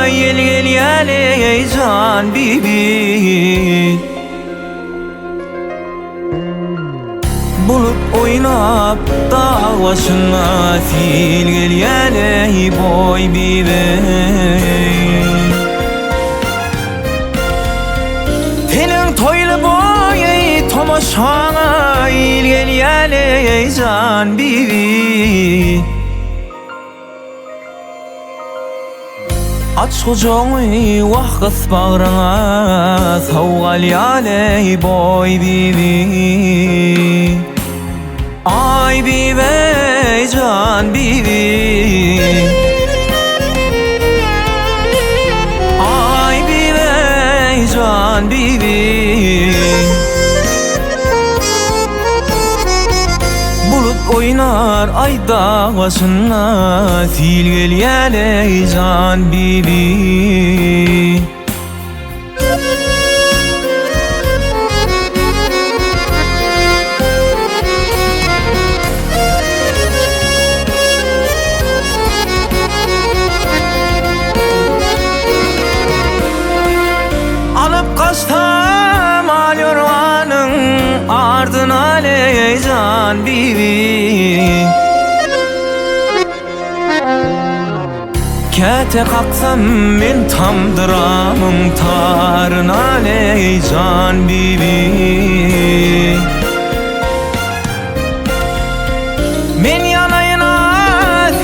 Yel gel yel ey can bibi. Bulut oynap dağ başına, fil gel yel ey boy bibi. Senin toylu boy ey tomaşana, il gel yel ey can bibi. Aç kocağı vah kız bağrına, savgal yel ey boy bibi. Ay bibi can bibi. Ay bibi can bibi. Bulut oynar ayda başına, fil gel yel ey can bibi. Kaçtam al yorganın ardına ey can bibi. Kete kalksam men tamdıramın tarına ey can bibi. Men yanayına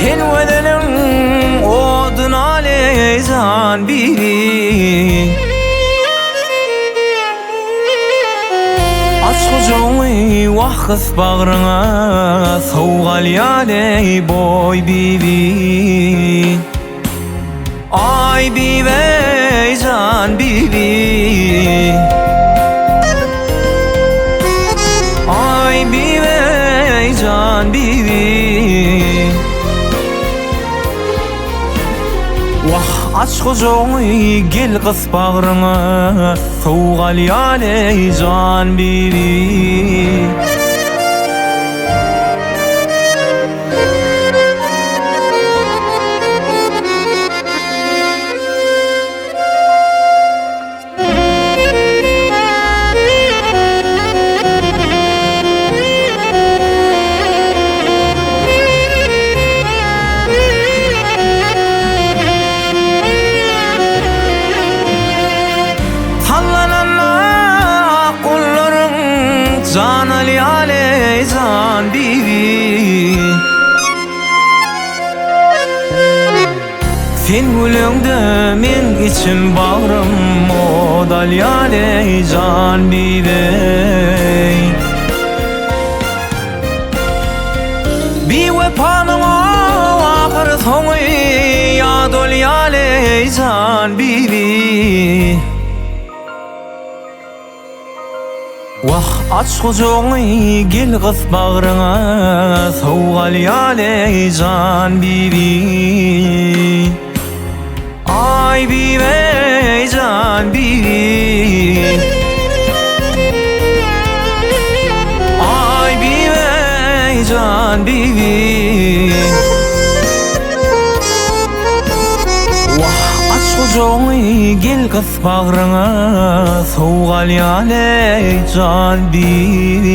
sen vedenin oduna ey can bibi. Aç kocağı vah kız bağrına, savgal yel ey boy bibi. Ay bibi can bibi. Ay bibi can bibi. Vah aç kocağı gel kız bağrına, savgal yel ey can bibi. Can Ali Ali can bibi. Sen gülüngde men içim bağrım, o da Ali Ali can bibi. Bir vefanın o ahır sonu, ya da Ali Ali can bibi. Vah aç kocağı gel kız bağrına, savgal yel ey can bibi. Ay bibi can bibi. Ay bibi can bibi. Kocağı gel kız bağrına, savgal yel ey can bibi.